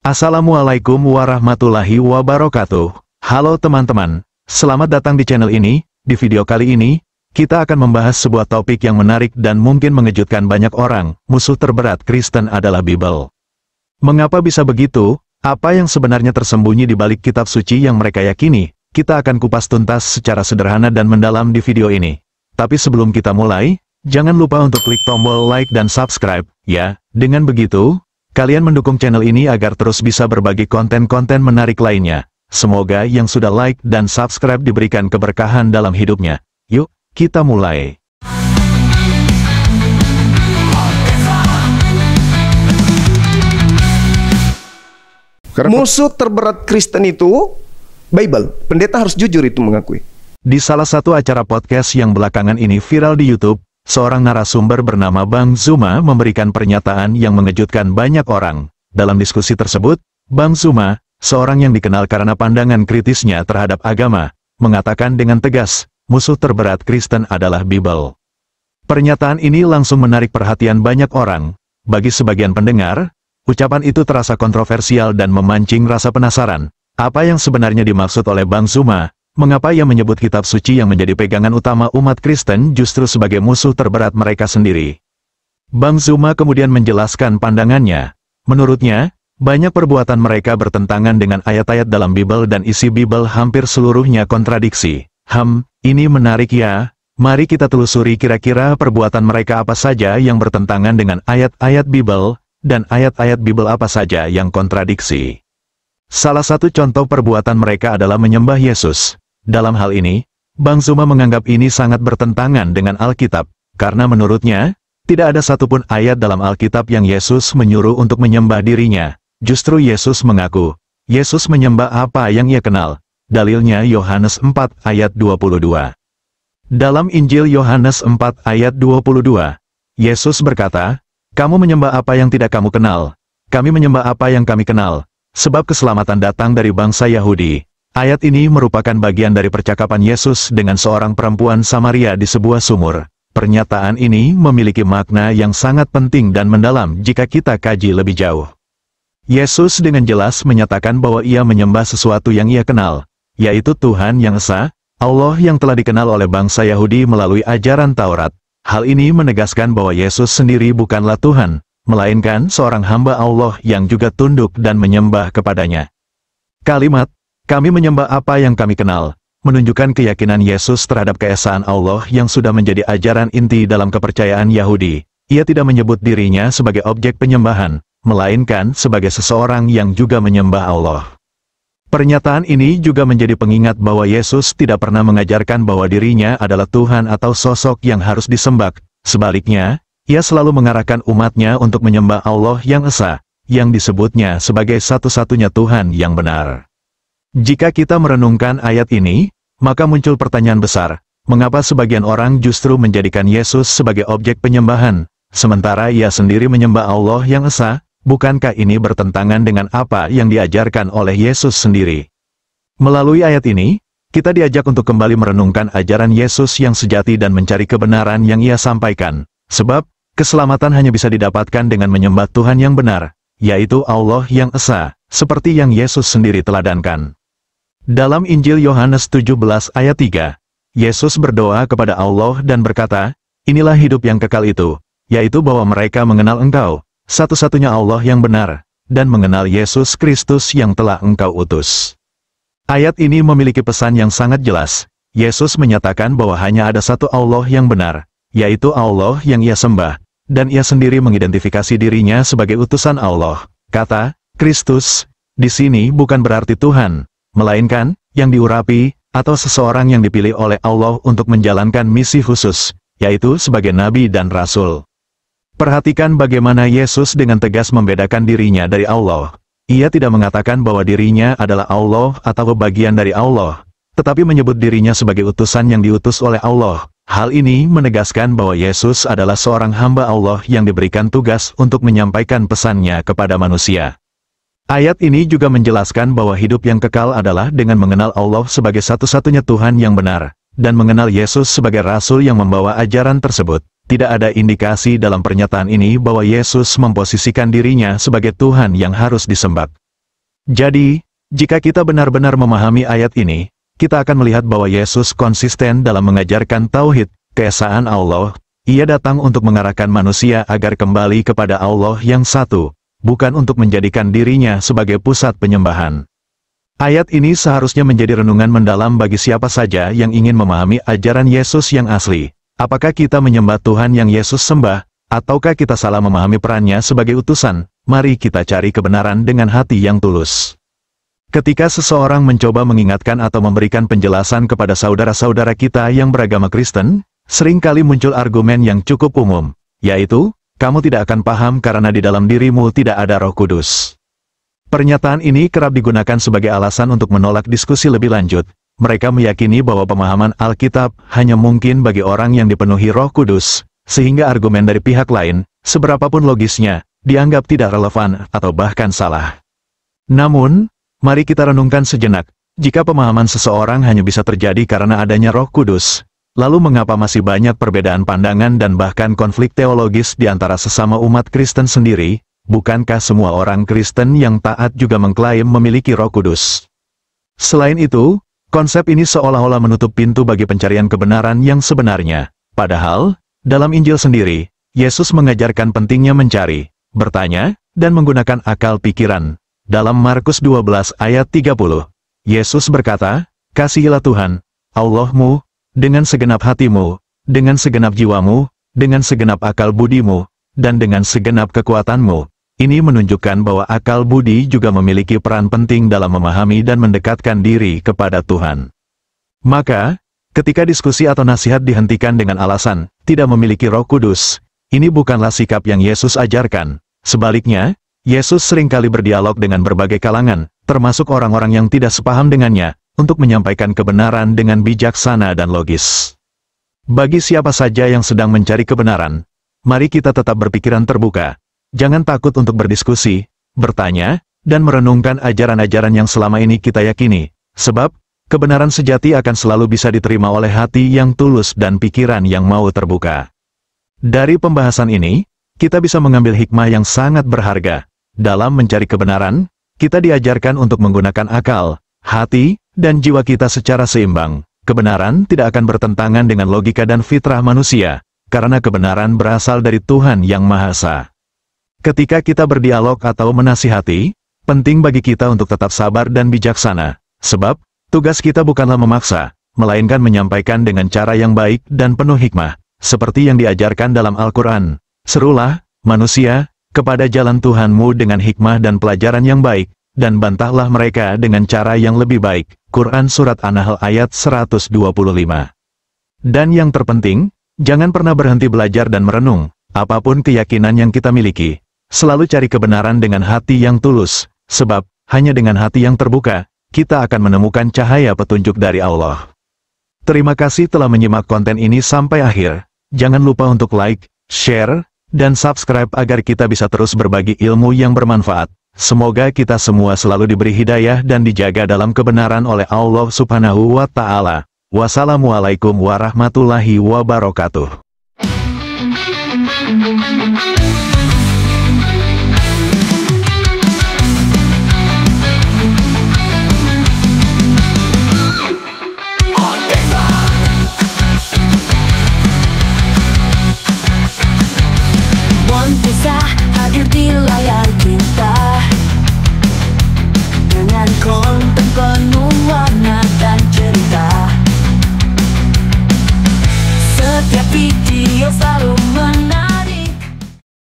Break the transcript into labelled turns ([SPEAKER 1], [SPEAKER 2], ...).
[SPEAKER 1] Assalamualaikum warahmatullahi wabarakatuh. Halo teman-teman, selamat datang di channel ini. Di video kali ini, kita akan membahas sebuah topik yang menarik dan mungkin mengejutkan banyak orang. Musuh terberat Kristen adalah Bible. Mengapa bisa begitu? Apa yang sebenarnya tersembunyi di balik kitab suci yang mereka yakini? Kita akan kupas tuntas secara sederhana dan mendalam di video ini. Tapi sebelum kita mulai, jangan lupa untuk klik tombol like dan subscribe, ya. Dengan begitu, kalian mendukung channel ini agar terus bisa berbagi konten-konten menarik lainnya. Semoga yang sudah like dan subscribe diberikan keberkahan dalam hidupnya. Yuk, kita mulai.
[SPEAKER 2] Musuh terberat Kristen itu Bible. Pendeta harus jujur itu mengakui.
[SPEAKER 1] Di salah satu acara podcast yang belakangan ini viral di YouTube, seorang narasumber bernama Bang Zuma memberikan pernyataan yang mengejutkan banyak orang. Dalam diskusi tersebut, Bang Zuma, seorang yang dikenal karena pandangan kritisnya terhadap agama, mengatakan dengan tegas, musuh terberat Kristen adalah Bible. Pernyataan ini langsung menarik perhatian banyak orang. Bagi sebagian pendengar, ucapan itu terasa kontroversial dan memancing rasa penasaran. Apa yang sebenarnya dimaksud oleh Bang Zuma? Mengapa ia menyebut kitab suci yang menjadi pegangan utama umat Kristen justru sebagai musuh terberat mereka sendiri? Bang Zuma kemudian menjelaskan pandangannya. Menurutnya, banyak perbuatan mereka bertentangan dengan ayat-ayat dalam Bible dan isi Bible hampir seluruhnya kontradiksi. Ini menarik ya. Mari kita telusuri kira-kira perbuatan mereka apa saja yang bertentangan dengan ayat-ayat Bible, dan ayat-ayat Bible apa saja yang kontradiksi. Salah satu contoh perbuatan mereka adalah menyembah Yesus. Dalam hal ini, Bang Zuma menganggap ini sangat bertentangan dengan Alkitab, karena menurutnya, tidak ada satupun ayat dalam Alkitab yang Yesus menyuruh untuk menyembah dirinya. Justru Yesus mengaku, Yesus menyembah apa yang ia kenal. Dalilnya Yohanes 4 ayat 22. Dalam Injil Yohanes 4 ayat 22, Yesus berkata, "Kamu menyembah apa yang tidak kamu kenal. Kami menyembah apa yang kami kenal, sebab keselamatan datang dari bangsa Yahudi." Ayat ini merupakan bagian dari percakapan Yesus dengan seorang perempuan Samaria di sebuah sumur. Pernyataan ini memiliki makna yang sangat penting dan mendalam jika kita kaji lebih jauh. Yesus dengan jelas menyatakan bahwa ia menyembah sesuatu yang ia kenal, yaitu Tuhan yang esa, Allah yang telah dikenal oleh bangsa Yahudi melalui ajaran Taurat. Hal ini menegaskan bahwa Yesus sendiri bukanlah Tuhan, melainkan seorang hamba Allah yang juga tunduk dan menyembah kepadanya. Kalimat, "Kami menyembah apa yang kami kenal," menunjukkan keyakinan Yesus terhadap keesaan Allah yang sudah menjadi ajaran inti dalam kepercayaan Yahudi. Ia tidak menyebut dirinya sebagai objek penyembahan, melainkan sebagai seseorang yang juga menyembah Allah. Pernyataan ini juga menjadi pengingat bahwa Yesus tidak pernah mengajarkan bahwa dirinya adalah Tuhan atau sosok yang harus disembah. Sebaliknya, ia selalu mengarahkan umatnya untuk menyembah Allah yang esa, yang disebutnya sebagai satu-satunya Tuhan yang benar. Jika kita merenungkan ayat ini, maka muncul pertanyaan besar, mengapa sebagian orang justru menjadikan Yesus sebagai objek penyembahan, sementara ia sendiri menyembah Allah yang esa? Bukankah ini bertentangan dengan apa yang diajarkan oleh Yesus sendiri? Melalui ayat ini, kita diajak untuk kembali merenungkan ajaran Yesus yang sejati dan mencari kebenaran yang ia sampaikan, sebab keselamatan hanya bisa didapatkan dengan menyembah Tuhan yang benar, yaitu Allah yang esa, seperti yang Yesus sendiri teladankan. Dalam Injil Yohanes 17 ayat 3, Yesus berdoa kepada Allah dan berkata, "Inilah hidup yang kekal itu, yaitu bahwa mereka mengenal Engkau, satu-satunya Allah yang benar, dan mengenal Yesus Kristus yang telah Engkau utus." Ayat ini memiliki pesan yang sangat jelas. Yesus menyatakan bahwa hanya ada satu Allah yang benar, yaitu Allah yang ia sembah, dan ia sendiri mengidentifikasi dirinya sebagai utusan Allah. Kata Kristus di sini bukan berarti Tuhan, melainkan yang diurapi, atau seseorang yang dipilih oleh Allah untuk menjalankan misi khusus, yaitu sebagai nabi dan rasul. Perhatikan bagaimana Yesus dengan tegas membedakan dirinya dari Allah. Ia tidak mengatakan bahwa dirinya adalah Allah atau bagian dari Allah, tetapi menyebut dirinya sebagai utusan yang diutus oleh Allah. Hal ini menegaskan bahwa Yesus adalah seorang hamba Allah yang diberikan tugas untuk menyampaikan pesannya kepada manusia. Ayat ini juga menjelaskan bahwa hidup yang kekal adalah dengan mengenal Allah sebagai satu-satunya Tuhan yang benar, dan mengenal Yesus sebagai Rasul yang membawa ajaran tersebut. Tidak ada indikasi dalam pernyataan ini bahwa Yesus memposisikan dirinya sebagai Tuhan yang harus disembah. Jadi, jika kita benar-benar memahami ayat ini, kita akan melihat bahwa Yesus konsisten dalam mengajarkan tauhid, keesaan Allah. Ia datang untuk mengarahkan manusia agar kembali kepada Allah yang satu, bukan untuk menjadikan dirinya sebagai pusat penyembahan. Ayat ini seharusnya menjadi renungan mendalam bagi siapa saja yang ingin memahami ajaran Yesus yang asli. Apakah kita menyembah Tuhan yang Yesus sembah, ataukah kita salah memahami perannya sebagai utusan? Mari kita cari kebenaran dengan hati yang tulus. Ketika seseorang mencoba mengingatkan atau memberikan penjelasan kepada saudara-saudara kita yang beragama Kristen, seringkali muncul argumen yang cukup umum, yaitu, kamu tidak akan paham karena di dalam dirimu tidak ada Roh Kudus. Pernyataan ini kerap digunakan sebagai alasan untuk menolak diskusi lebih lanjut. Mereka meyakini bahwa pemahaman Alkitab hanya mungkin bagi orang yang dipenuhi Roh Kudus, sehingga argumen dari pihak lain, seberapapun logisnya, dianggap tidak relevan atau bahkan salah. Namun, mari kita renungkan sejenak, jika pemahaman seseorang hanya bisa terjadi karena adanya Roh Kudus, lalu mengapa masih banyak perbedaan pandangan dan bahkan konflik teologis di antara sesama umat Kristen sendiri? Bukankah semua orang Kristen yang taat juga mengklaim memiliki Roh Kudus? Selain itu, konsep ini seolah-olah menutup pintu bagi pencarian kebenaran yang sebenarnya. Padahal, dalam Injil sendiri, Yesus mengajarkan pentingnya mencari, bertanya, dan menggunakan akal pikiran. Dalam Markus 12 ayat 30, Yesus berkata, "Kasihilah Tuhan, Allahmu, dengan segenap hatimu, dengan segenap jiwamu, dengan segenap akal budimu, dan dengan segenap kekuatanmu." Ini menunjukkan bahwa akal budi juga memiliki peran penting dalam memahami dan mendekatkan diri kepada Tuhan. Maka, ketika diskusi atau nasihat dihentikan dengan alasan tidak memiliki Roh Kudus, ini bukanlah sikap yang Yesus ajarkan. Sebaliknya, Yesus seringkali berdialog dengan berbagai kalangan, termasuk orang-orang yang tidak sepaham dengannya, untuk menyampaikan kebenaran dengan bijaksana dan logis. Bagi siapa saja yang sedang mencari kebenaran, mari kita tetap berpikiran terbuka. Jangan takut untuk berdiskusi, bertanya, dan merenungkan ajaran-ajaran yang selama ini kita yakini, sebab kebenaran sejati akan selalu bisa diterima oleh hati yang tulus dan pikiran yang mau terbuka. Dari pembahasan ini, kita bisa mengambil hikmah yang sangat berharga. Dalam mencari kebenaran, kita diajarkan untuk menggunakan akal, hati, dan jiwa kita secara seimbang. Kebenaran tidak akan bertentangan dengan logika dan fitrah manusia, karena kebenaran berasal dari Tuhan Yang Maha Esa. Ketika kita berdialog atau menasihati, penting bagi kita untuk tetap sabar dan bijaksana, sebab tugas kita bukanlah memaksa, melainkan menyampaikan dengan cara yang baik dan penuh hikmah, seperti yang diajarkan dalam Al-Quran. Serulah, manusia, kepada jalan Tuhanmu dengan hikmah dan pelajaran yang baik, dan bantahlah mereka dengan cara yang lebih baik. Quran Surat An-Nahl ayat 125. Dan yang terpenting, jangan pernah berhenti belajar dan merenung, apapun keyakinan yang kita miliki. Selalu cari kebenaran dengan hati yang tulus, sebab hanya dengan hati yang terbuka, kita akan menemukan cahaya petunjuk dari Allah. Terima kasih telah menyimak konten ini sampai akhir. Jangan lupa untuk like, share, dan subscribe agar kita bisa terus berbagi ilmu yang bermanfaat. Semoga kita semua selalu diberi hidayah dan dijaga dalam kebenaran oleh Allah Subhanahu wa Ta'ala. Wassalamualaikum warahmatullahi wabarakatuh.
[SPEAKER 3] Bisa hadir di layar kita dengan konten penuh warna dan cerita. Setiap video selalu